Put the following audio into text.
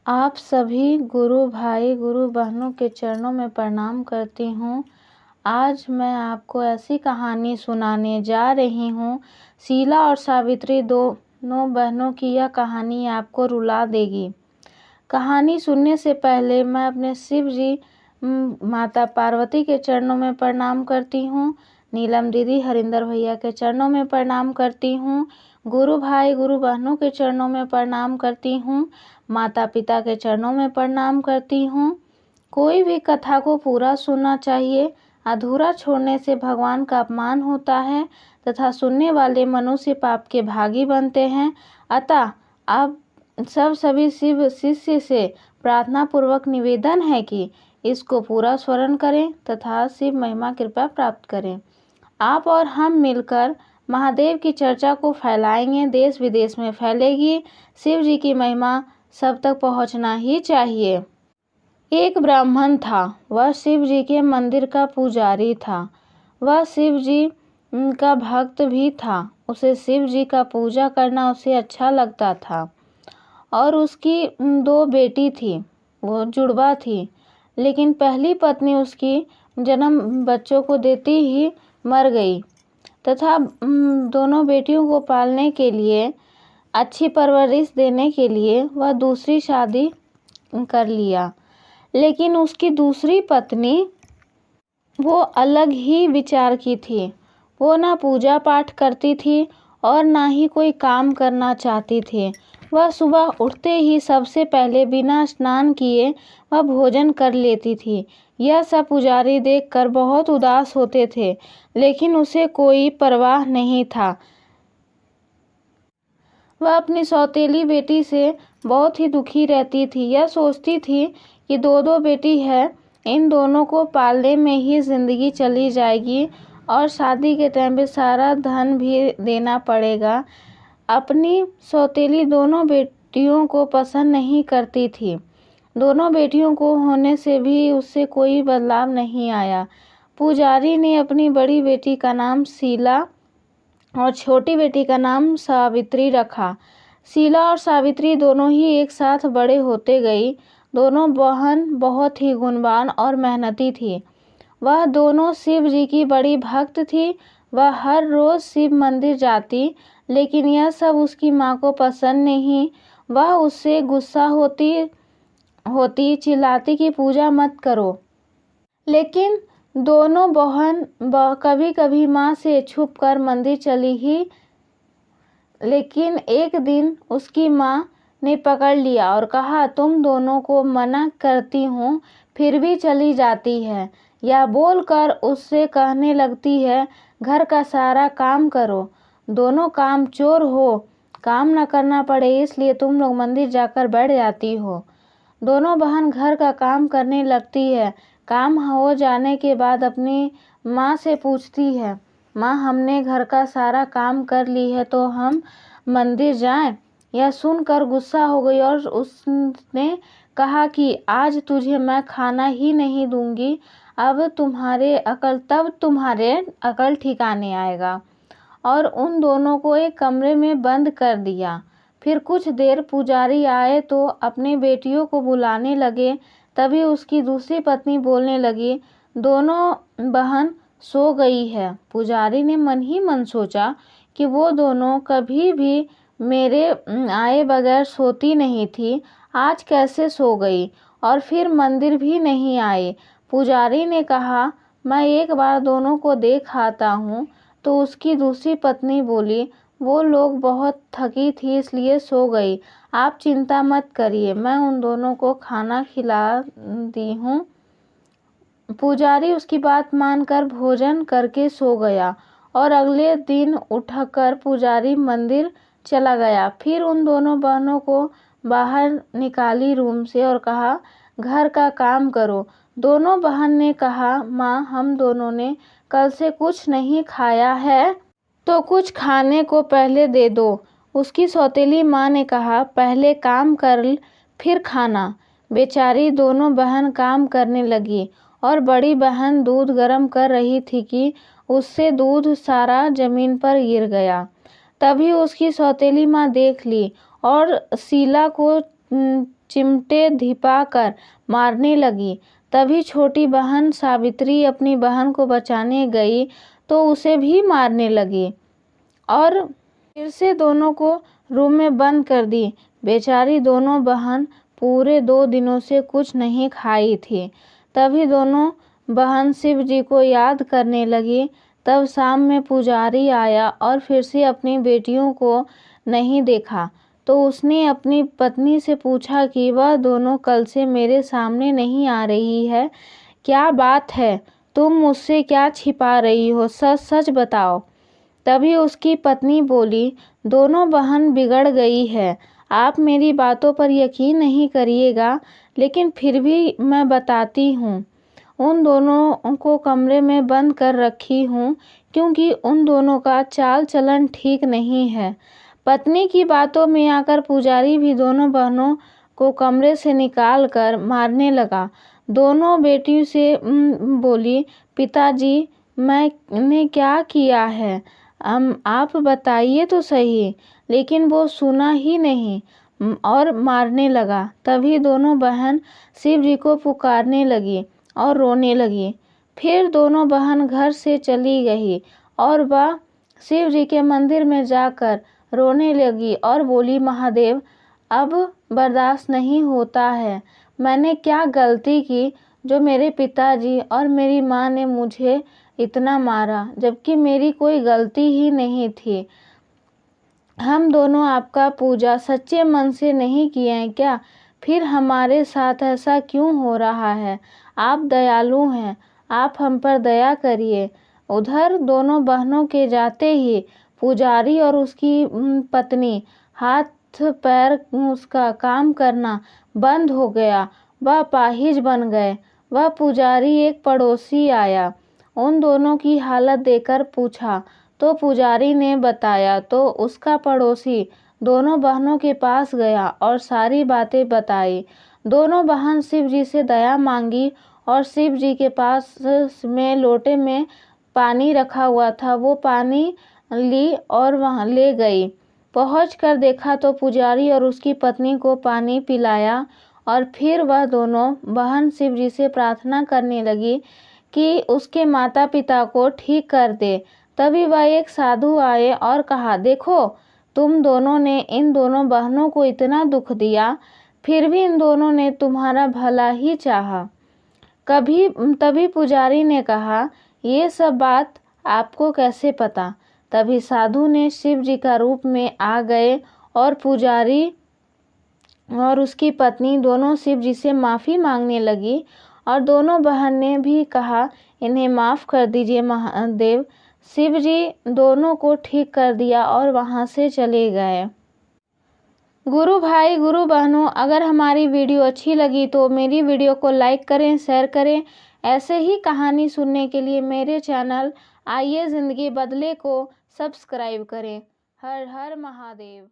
आप सभी गुरु भाई गुरु बहनों के चरणों में प्रणाम करती हूँ। आज मैं आपको ऐसी कहानी सुनाने जा रही हूँ। शीला और सावित्री दोनों बहनों की यह कहानी आपको रुला देगी। कहानी सुनने से पहले मैं अपने शिव जी माता पार्वती के चरणों में प्रणाम करती हूँ। नीलम दीदी हरिंदर भैया के चरणों में प्रणाम करती हूँ। गुरु भाई गुरु बहनों के चरणों में प्रणाम करती हूँ। माता पिता के चरणों में प्रणाम करती हूँ। कोई भी कथा को पूरा सुनना चाहिए। अधूरा छोड़ने से भगवान का अपमान होता है तथा सुनने वाले मनुष्य पाप के भागी बनते हैं। अतः अब सभी शिव शिष्य से प्रार्थना पूर्वक निवेदन है कि इसको पूरा स्मरण करें तथा शिव महिमा कृपा प्राप्त करें। आप और हम मिलकर महादेव की चर्चा को फैलाएंगे, देश विदेश में फैलेगी। शिव जी की महिमा सब तक पहुंचना ही चाहिए। एक ब्राह्मण था, वह शिव जी के मंदिर का पुजारी था। वह शिव जी का भक्त भी था। उसे शिव जी का पूजा करना उसे अच्छा लगता था। और उसकी 2 बेटी थी, वो जुड़वा थी। लेकिन पहली पत्नी उसकी जन्म बच्चों को देती ही मर गई तथा दोनों बेटियों को पालने के लिए, अच्छी परवरिश देने के लिए वह दूसरी शादी कर लिया। लेकिन उसकी दूसरी पत्नी वो अलग ही विचार की थी। वो ना पूजा पाठ करती थी और ना ही कोई काम करना चाहती थी। वह सुबह उठते ही सबसे पहले बिना स्नान किए वह भोजन कर लेती थी। यह सब पुजारी देखकर बहुत उदास होते थे, लेकिन उसे कोई परवाह नहीं था। वह अपनी सौतेली बेटी से बहुत ही दुखी रहती थी। यह सोचती थी कि 2 बेटी है, इन दोनों को पालने में ही ज़िंदगी चली जाएगी और शादी के टाइम पे सारा धन भी देना पड़ेगा। अपनी सौतेली दोनों बेटियों को पसंद नहीं करती थी। दोनों बेटियों को होने से भी उससे कोई बदलाव नहीं आया। पुजारी ने अपनी बड़ी बेटी का नाम शीला और छोटी बेटी का नाम सावित्री रखा। शीला और सावित्री दोनों ही एक साथ बड़े होते गई। दोनों बहन बहुत ही गुणवान और मेहनती थी। वह दोनों शिव जी की बड़ी भक्त थी। वह हर रोज़ शिव मंदिर जाती, लेकिन यह सब उसकी माँ को पसंद नहीं। वह उससे गुस्सा होती चिल्लाती कि पूजा मत करो। लेकिन दोनों बहन कभी कभी माँ से छुपकर मंदिर चली ही। लेकिन एक दिन उसकी माँ ने पकड़ लिया और कहा, तुम दोनों को मना करती हूँ फिर भी चली जाती है। यह बोलकर उससे कहने लगती है, घर का सारा काम करो, दोनों काम चोर हो, काम न करना पड़े इसलिए तुम लोग मंदिर जाकर बैठ जाती हो। दोनों बहन घर का काम करने लगती है। काम हो जाने के बाद अपनी माँ से पूछती है, माँ हमने घर का सारा काम कर ली है तो हम मंदिर जाएं? यह सुनकर गुस्सा हो गई और उसने कहा कि आज तुझे मैं खाना ही नहीं दूंगी, अब तुम्हारे अकल ठिकाने आएगा। और उन दोनों को एक कमरे में बंद कर दिया। फिर कुछ देर पुजारी आए तो अपनी बेटियों को बुलाने लगे। तभी उसकी दूसरी पत्नी बोलने लगी, दोनों बहन सो गई है। पुजारी ने मन ही मन सोचा कि वो दोनों कभी भी मेरे आए बगैर सोती नहीं थी, आज कैसे सो गई और फिर मंदिर भी नहीं आए। पुजारी ने कहा, मैं एक बार दोनों को देख आता हूँ। तो उसकी दूसरी पत्नी बोली, वो लोग बहुत थकी थी इसलिए सो गई, आप चिंता मत करिए, मैं उन दोनों को खाना खिला दी हूँ। पुजारी उसकी बात मानकर भोजन करके सो गया और अगले दिन उठकर पुजारी मंदिर चला गया। फिर उन दोनों बहनों को बाहर निकाली रूम से और कहा, घर का काम करो। दोनों बहन ने कहा, माँ हम दोनों ने कल से कुछ नहीं खाया है तो कुछ खाने को पहले दे दो। उसकी सौतेली माँ ने कहा, पहले काम कर फिर खाना। बेचारी दोनों बहन काम करने लगी और बड़ी बहन दूध गर्म कर रही थी कि उससे दूध सारा जमीन पर गिर गया। तभी उसकी सौतेली माँ देख ली और शीला को चिमटे धिपाकर मारने लगी। तभी छोटी बहन सावित्री अपनी बहन को बचाने गई तो उसे भी मारने लगी और फिर से दोनों को रूम में बंद कर दी। बेचारी दोनों बहन पूरे 2 दिनों से कुछ नहीं खाई थी। तभी दोनों बहन शिव जी को याद करने लगी। तब शाम में पुजारी आया और फिर से अपनी बेटियों को नहीं देखा तो उसने अपनी पत्नी से पूछा कि वह दोनों कल से मेरे सामने नहीं आ रही है, क्या बात है? तुम मुझसे क्या छिपा रही हो? सच सच बताओ। तभी उसकी पत्नी बोली, दोनों बहन बिगड़ गई है। आप मेरी बातों पर यकीन नहीं करिएगा, लेकिन फिर भी मैं बताती हूँ। उन दोनों को कमरे में बंद कर रखी हूँ क्योंकि उन दोनों का चाल चलन ठीक नहीं है। पत्नी की बातों में आकर पुजारी भी दोनों बहनों को कमरे से निकाल कर मारने लगा। दोनों बेटियों से बोली, पिताजी मैंने क्या किया है? आप बताइए तो सही। लेकिन वो सुना ही नहीं और मारने लगा। तभी दोनों बहन शिव जी को पुकारने लगी और रोने लगी। फिर दोनों बहन घर से चली गई और वह शिव जी के मंदिर में जाकर रोने लगी और बोली, महादेव अब बर्दाश्त नहीं होता है। मैंने क्या गलती की जो मेरे पिताजी और मेरी माँ ने मुझे इतना मारा, जबकि मेरी कोई गलती ही नहीं थी। हम दोनों आपका पूजा सच्चे मन से नहीं किए हैं क्या? फिर हमारे साथ ऐसा क्यों हो रहा है? आप दयालु हैं, आप हम पर दया करिए। उधर दोनों बहनों के जाते ही पुजारी और उसकी पत्नी हाथ पैर उसका काम करना बंद हो गया। वह अपाहिज बन गए। वह पुजारी एक पड़ोसी आया, उन दोनों की हालत देखकर पूछा तो पुजारी ने बताया तो उसका पड़ोसी दोनों बहनों के पास गया और सारी बातें बताई। दोनों बहन शिव जी से दया मांगी और शिव जी के पास में लोटे में पानी रखा हुआ था, वो पानी ली और वहाँ ले गई। पहुंचकर देखा तो पुजारी और उसकी पत्नी को पानी पिलाया और फिर वह दोनों बहन शिव जी से प्रार्थना करने लगी कि उसके माता पिता को ठीक कर दे। तभी वह एक साधु आए और कहा, देखो तुम दोनों ने इन दोनों बहनों को इतना दुख दिया, फिर भी इन दोनों ने तुम्हारा भला ही चाहा। तभी पुजारी ने कहा, ये सब बात आपको कैसे पता? तभी साधु ने शिव जी का रूप में आ गए और पुजारी और उसकी पत्नी दोनों शिव जी से माफ़ी मांगने लगी और दोनों बहन ने भी कहा, इन्हें माफ़ कर दीजिए महादेव। शिव जी दोनों को ठीक कर दिया और वहाँ से चले गए। गुरु भाई गुरु बहनों, अगर हमारी वीडियो अच्छी लगी तो मेरी वीडियो को लाइक करें, शेयर करें। ऐसे ही कहानी सुनने के लिए मेरे चैनल आइए ज़िंदगी बदले को सब्सक्राइब करें। हर हर महादेव।